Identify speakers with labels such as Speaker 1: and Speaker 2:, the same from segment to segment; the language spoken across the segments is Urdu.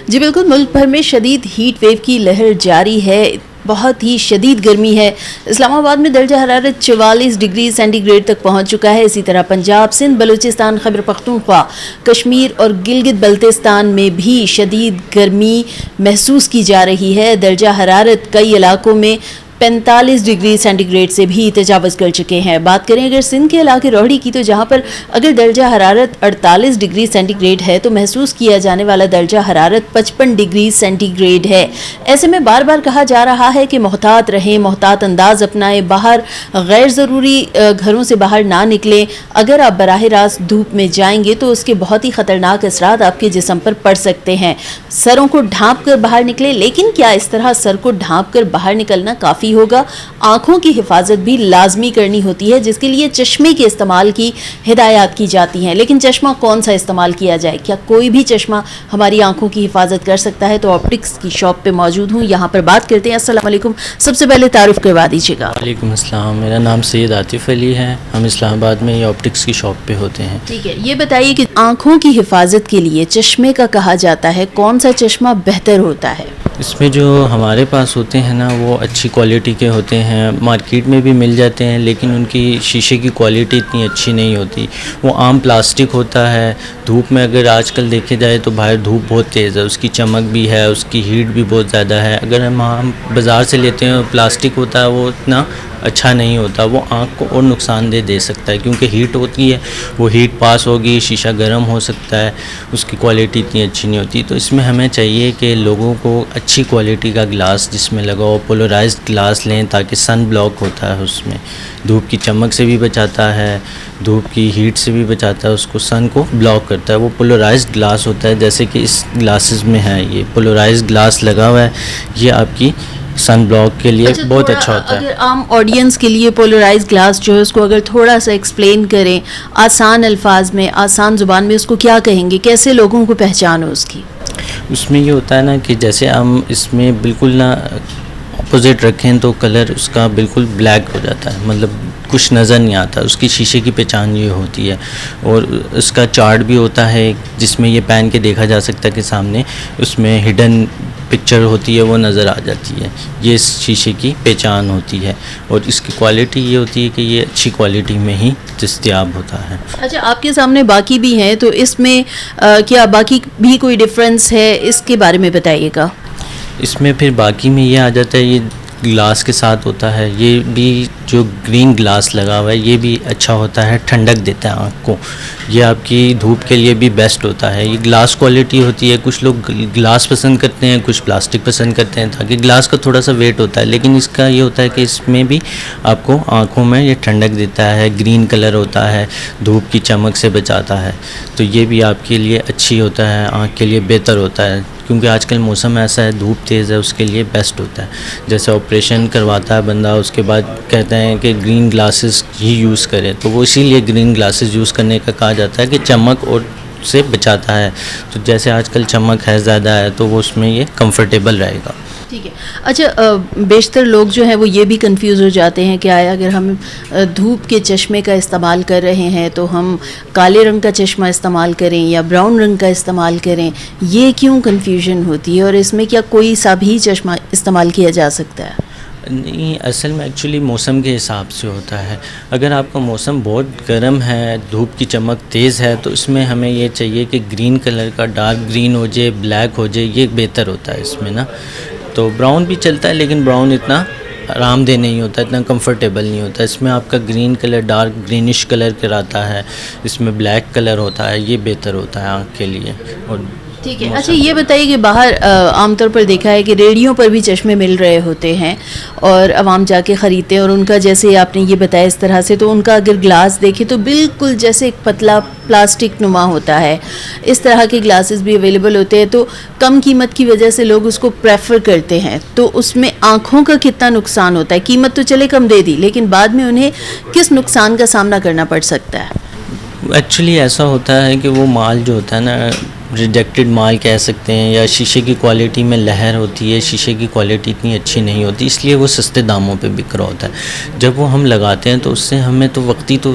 Speaker 1: جی بالکل، ملک بھر میں شدید ہیٹ ویو کی لہر جاری ہے، بہت ہی شدید گرمی ہے۔ اسلام آباد میں درجہ حرارت 44 ڈگری سینٹی گریڈ تک پہنچ چکا ہے۔ اسی طرح پنجاب، سندھ، بلوچستان، خیبر پختونخوا، کشمیر اور گلگت بلتستان میں بھی شدید گرمی محسوس کی جا رہی ہے۔ درجہ حرارت کئی علاقوں میں 45 ڈگری سینٹی گریڈ سے بھی تجاوز کر چکے ہیں۔ بات کریں اگر سندھ کے علاقے روہڑی کی، تو جہاں پر اگر درجہ حرارت 48 ڈگری سینٹی گریڈ ہے تو محسوس کیا جانے والا درجہ حرارت 55 ڈگری سینٹی گریڈ ہے۔ ایسے میں بار بار کہا جا رہا ہے کہ محتاط رہیں، محتاط انداز اپنائیں، باہر غیر ضروری گھروں سے باہر نہ نکلیں۔ اگر آپ براہ راست دھوپ میں جائیں گے تو اس کے بہت ہی خطرناک اثرات آپ کے جسم پر پڑ سکتے ہیں۔ سروں کو ڈھانپ کر باہر نکلیں، لیکن کیا اس طرح سر کو ڈھانپ کر باہر نکلنا کافی ہوگا؟ آنکھوں کی حفاظت بھی لازمی کرنی ہوتی ہے، جس کے لیے چشمے کے استعمال کی ہدایات کی جاتی ہیں۔ لیکن چشمہ کون سا استعمال کیا جائے؟ کیا کوئی بھی چشمہ ہماری آنکھوں کی حفاظت کر سکتا ہے؟ تو آپٹکس کی شاپ پہ موجود ہوں، یہاں پر بات کرتے ہیں۔ السلام علیکم، سب سے پہلے تعارف کروا دیجیے گا۔
Speaker 2: وعلیکم السلام، میرا نام سید عاطف علی ہے، ہم اسلام آباد میں یہ آپٹکس کی شاپ پہ ہوتے ہیں۔
Speaker 1: ٹھیک ہے، یہ بتائیے کہ آنکھوں کی حفاظت کے لیے چشمے کا کہا جاتا ہے، کون سا چشمہ بہتر ہوتا ہے؟
Speaker 2: اس میں جو ہمارے پاس ہوتے ہیں نا، وہ اچھی کوالٹی کے ہوتے ہیں، مارکیٹ میں بھی مل جاتے ہیں، لیکن ان کی شیشے کی کوالٹی اتنی اچھی نہیں ہوتی۔ وہ عام پلاسٹک ہوتا ہے۔ دھوپ میں اگر آج کل دیکھے جائے تو باہر دھوپ بہت تیز ہے، اس کی چمک بھی ہے، اس کی ہیٹ بھی بہت زیادہ ہے۔ اگر ہم بازار سے لیتے ہیں پلاسٹک ہوتا ہے، وہ اتنا اچھا نہیں ہوتا، وہ آنکھ کو اور نقصان دے سکتا ہے، کیونکہ ہیٹ ہوتی ہے، وہ ہیٹ پاس ہوگی، شیشہ گرم ہو سکتا ہے، اس کی کوالٹی اتنی اچھی نہیں ہوتی۔ تو اس میں ہمیں چاہیے کہ لوگوں کو اچھی کوالٹی کا گلاس جس میں لگاؤ، پولرائزڈ گلاس لیں، تاکہ سن بلاک ہوتا ہے، اس میں دھوپ کی چمک سے بھی بچاتا ہے، دھوپ کی ہیٹ سے بھی بچاتا ہے، اس کو سن کو بلاک کرتا ہے۔ وہ پولرائزڈ گلاس ہوتا ہے، جیسے کہ اس گلاسز میں ہے، یہ پولرائزڈ گلاس لگا ہوا ہے، یہ آپ کی سن بلاک کے لیے بہت اچھا ہوتا ہے۔
Speaker 1: اگر عام آڈینس کے لیے پولرائز گلاس جو ہے اس کو اگر تھوڑا سا ایکسپلین کریں آسان الفاظ میں، آسان زبان میں، اس کو کیا کہیں گے؟ کیسے لوگوں کو پہچان ہو اس کی؟
Speaker 2: اس میں یہ ہوتا ہے نا کہ جیسے ہم اس میں بالکل نہ اپوزٹ رکھیں تو کلر اس کا بالکل بلیک ہو جاتا ہے، مطلب کچھ نظر نہیں آتا، اس کی شیشے کی پہچان یہ ہوتی ہے۔ اور اس کا چارٹ بھی ہوتا ہے جس میں یہ پہن کے دیکھا جا سکتا ہے کہ سامنے اس میں ہڈن پکچر ہوتی ہے، وہ نظر آ جاتی ہے، یہ اس شیشے کی پہچان ہوتی ہے۔ اور اس کی کوالٹی یہ ہوتی ہے کہ یہ اچھی کوالٹی میں ہی دستیاب ہوتا ہے۔
Speaker 1: اچھا، آپ کے سامنے باقی بھی ہیں، تو اس میں کیا باقی بھی کوئی ڈفرینس ہے؟ اس کے بارے میں بتائیے گا۔
Speaker 2: اس میں پھر باقی میں یہ آ جاتا ہے، یہ گلاس کے ساتھ ہوتا ہے، یہ بھی جو گرین گلاس لگا ہوا ہے یہ بھی اچھا ہوتا ہے، ٹھنڈک دیتا ہے آنکھ کو، یہ آپ کی دھوپ کے لیے بھی بیسٹ ہوتا ہے۔ یہ گلاس کوالٹی ہوتی ہے، کچھ لوگ گلاس پسند کرتے ہیں، کچھ پلاسٹک پسند کرتے ہیں، تاکہ گلاس کا تھوڑا سا ویٹ ہوتا ہے، لیکن اس کا یہ ہوتا ہے کہ اس میں بھی آپ کو آنکھوں میں یہ ٹھنڈک دیتا ہے، گرین کلر ہوتا ہے، دھوپ کی چمک سے بچاتا ہے، تو یہ بھی آپ کے لیے اچھی ہوتا ہے، آنکھ کے لیے بہتر ہوتا ہے، کیونکہ آج کل موسم ایسا ہے، دھوپ تیز ہے، اس کے لیے بیسٹ ہوتا ہے۔ جیسے آپریشن کرواتا ہے بندہ، اس کے بعد کہتے ہیں کہ گرین گلاسز ہی یوز کرے، تو وہ اسی لیے گرین گلاسز یوز کرنے کا کہا جاتا ہے کہ چمک اور سے بچاتا ہے، تو جیسے آج کل چمک ہے زیادہ ہے تو وہ اس میں یہ کمفرٹیبل رہے گا۔
Speaker 1: ٹھیک ہے۔ اچھا، بیشتر لوگ جو ہیں وہ یہ بھی کنفیوز ہو جاتے ہیں کہ آیا اگر ہم دھوپ کے چشمے کا استعمال کر رہے ہیں تو ہم کالے رنگ کا چشمہ استعمال کریں یا براؤن رنگ کا استعمال کریں؟ یہ کیوں کنفیوژن ہوتی ہے، اور اس میں کیا کوئی سا بھی چشمہ استعمال کیا جا سکتا ہے؟
Speaker 2: نہیں، اصل میں ایکچولی موسم کے حساب سے ہوتا ہے۔ اگر آپ کا موسم بہت گرم ہے، دھوپ کی چمک تیز ہے، تو اس میں ہمیں یہ چاہیے کہ گرین کلر کا ڈارک گرین ہو جائے، بلیک ہو جائے، یہ بہتر ہوتا ہے اس میں نا۔ تو براؤن بھی چلتا ہے، لیکن براؤن اتنا آرام دہ نہیں ہوتا، اتنا کمفرٹیبل نہیں ہوتا۔ اس میں آپ کا green colour dark greenish colour کراتا ہے، اس میں بلیک کلر ہوتا ہے، یہ بہتر ہوتا ہے آنکھ کے لیے۔ اور
Speaker 1: ٹھیک ہے۔ اچھا، یہ بتائیے کہ باہر عام طور پر دیکھا ہے کہ ریڈیو پر بھی چشمے مل رہے ہوتے ہیں اور عوام جا کے خریدتے ہیں، اور ان کا جیسے آپ نے یہ بتایا اس طرح سے، تو ان کا اگر گلاس دیکھے تو بالکل جیسے ایک پتلا پلاسٹک نما ہوتا ہے۔ اس طرح کے گلاسز بھی اویلیبل ہوتے ہیں، تو کم قیمت کی وجہ سے لوگ اس کو پریفر کرتے ہیں، تو اس میں آنکھوں کا کتنا نقصان ہوتا ہے؟ قیمت تو چلے کم دے دی، لیکن بعد میں انہیں کس نقصان کا سامنا کرنا پڑ سکتا ہے؟
Speaker 2: ایکچولی ایسا ہوتا ہے کہ وہ مال جو ہوتا ہے نا، ریجیکٹڈ مال کہہ سکتے ہیں، یا شیشے کی کوالٹی میں لہر ہوتی ہے، شیشے کی کوالٹی اتنی اچھی نہیں ہوتی، اس لیے وہ سستے داموں پہ بک رہا ہوتا ہے۔ جب وہ ہم لگاتے ہیں تو اس سے ہمیں تو وقتی تو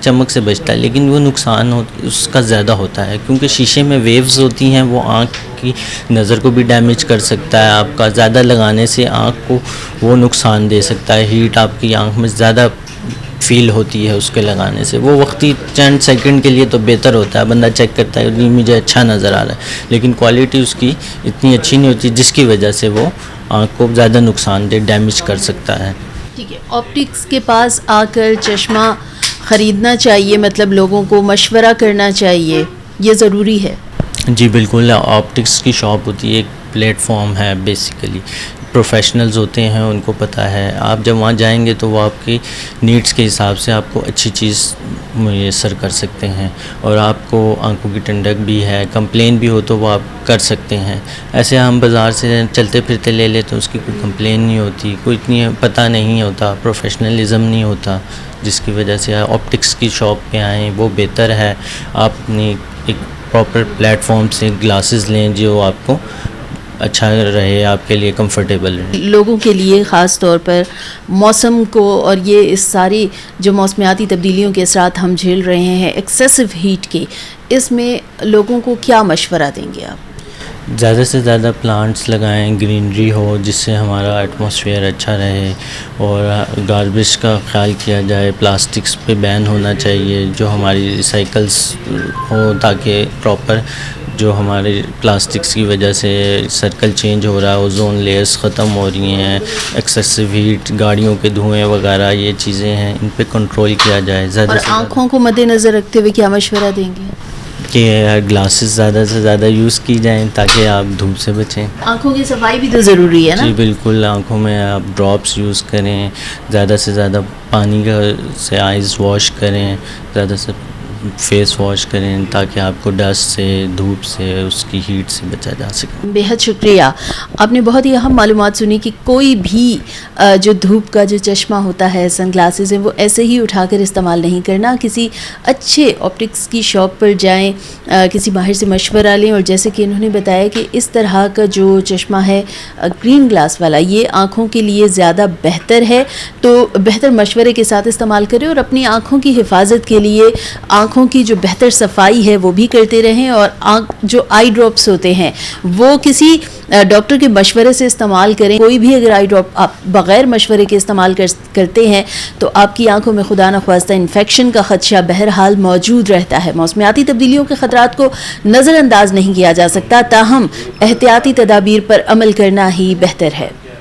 Speaker 2: چمک سے بچتا ہے، لیکن وہ نقصان اس کا زیادہ ہوتا ہے، کیونکہ شیشے میں ویوز ہوتی ہیں، وہ آنکھ کی نظر کو بھی ڈیمیج کر سکتا ہے. آپ کا زیادہ لگانے سے آنکھ کو وہ نقصان دے سکتا ہے، ہیٹ آپ کی آنکھ میں زیادہ فیل ہوتی ہے اس کے لگانے سے. وہ وقتی چند سیکنڈ کے لیے تو بہتر ہوتا ہے، بندہ چیک کرتا ہے کہ مجھے اچھا نظر آ رہا ہے، لیکن کوالٹی اس کی اتنی اچھی نہیں ہوتی، جس کی وجہ سے وہ آنکھ کو زیادہ نقصان دہ ڈیمیج کر سکتا ہے.
Speaker 1: ٹھیک ہے، آپٹکس کے پاس آ کر چشمہ خریدنا چاہیے، مطلب لوگوں کو مشورہ کرنا چاہیے، یہ ضروری ہے؟
Speaker 2: جی بالکل، آپٹکس کی شاپ ہوتی ہے، ایک پلیٹ فارم ہے بیسیکلی. پروفیشنلز ہوتے ہیں، ان کو پتہ ہے. آپ جب وہاں جائیں گے تو وہ آپ کی نیڈس کے حساب سے آپ کو اچھی چیز میسر کر سکتے ہیں، اور آپ کو آنکھوں کی ٹھنڈک بھی ہے، کمپلین بھی ہو تو وہ آپ کر سکتے ہیں. ایسے ہم بازار سے چلتے پھرتے لے لیتے ہیں، اس کی کوئی کمپلین نہیں ہوتی، کوئی اتنی پتہ نہیں ہوتا، پروفیشنلزم نہیں ہوتا، جس کی وجہ سے آپٹکس کی شاپ پہ آئیں، وہ بہتر ہے. آپ اپنی ایک پراپر پلیٹ فارم سے گلاسز لیں جو آپ کو اچھا رہے، آپ کے لیے کمفرٹیبل رہے.
Speaker 1: لوگوں کے لیے خاص طور پر موسم کو اور یہ اس ساری جو موسمیاتی تبدیلیوں کے اثرات ہم جھیل رہے ہیں، ایکسیسو ہیٹ کے، اس میں لوگوں کو کیا مشورہ دیں گے آپ؟
Speaker 2: زیادہ سے زیادہ پلانٹس لگائیں، گرینری ہو، جس سے ہمارا ایٹماسفیئر اچھا رہے، اور گاربیج کا خیال کیا جائے. پلاسٹکس پہ بین ہونا چاہیے، جو ہماری ریسائیکلس ہو، تاکہ پراپر جو ہمارے پلاسٹکس کی وجہ سے سرکل چینج ہو رہا ہے، اوزون لیئرس ختم ہو رہی ہیں، ایکسیسو ہیٹ، گاڑیوں کے دھوئیں وغیرہ، یہ چیزیں ہیں، ان پہ کنٹرول کیا جائے. زیادہ
Speaker 1: اور
Speaker 2: سے زیادہ
Speaker 1: آنکھوں کو مد نظر رکھتے ہوئے کیا مشورہ دیں گے
Speaker 2: کہ گلاسز زیادہ سے زیادہ یوز کی جائیں تاکہ آپ دھوپ سے بچیں.
Speaker 1: آنکھوں کی صفائی بھی تو ضروری ہے نا؟
Speaker 2: جی بالکل، آنکھوں میں آپ ڈراپس یوز کریں، زیادہ سے زیادہ پانی کا سے آئیز واش کریں، زیادہ سے فیس واش کریں، تاکہ آپ کو ڈسٹ سے، دھوپ سے، اس کی ہیٹ سے بچا جا سکے.
Speaker 1: بے حد شکریہ، آپ نے بہت ہی اہم معلومات سنی کہ کوئی بھی جو دھوپ کا جو چشمہ ہوتا ہے، سن گلاسز ہیں، وہ ایسے ہی اٹھا کر استعمال نہیں کرنا. کسی اچھے آپٹکس کی شاپ پر جائیں، کسی ماہر سے مشورہ لیں، اور جیسے کہ انہوں نے بتایا کہ اس طرح کا جو چشمہ ہے گرین گلاس والا، یہ آنکھوں کے لیے زیادہ بہتر ہے، تو بہتر مشورے کے ساتھ استعمال کریں، اور اپنی آنکھوں کی حفاظت کے لیے آنکھوں کی جو بہتر صفائی ہے وہ بھی کرتے رہیں. اور جو آئی ڈراپس ہوتے ہیں وہ کسی ڈاکٹر کے مشورے سے استعمال کریں. کوئی بھی اگر آئی ڈراپ آپ بغیر مشورے کے استعمال کرتے ہیں تو آپ کی آنکھوں میں خدا نخواستہ انفیکشن کا خدشہ بہرحال موجود رہتا ہے. موسمیاتی تبدیلیوں کے خطرات کو نظر انداز نہیں کیا جا سکتا، تاہم احتیاطی تدابیر پر عمل کرنا ہی بہتر ہے.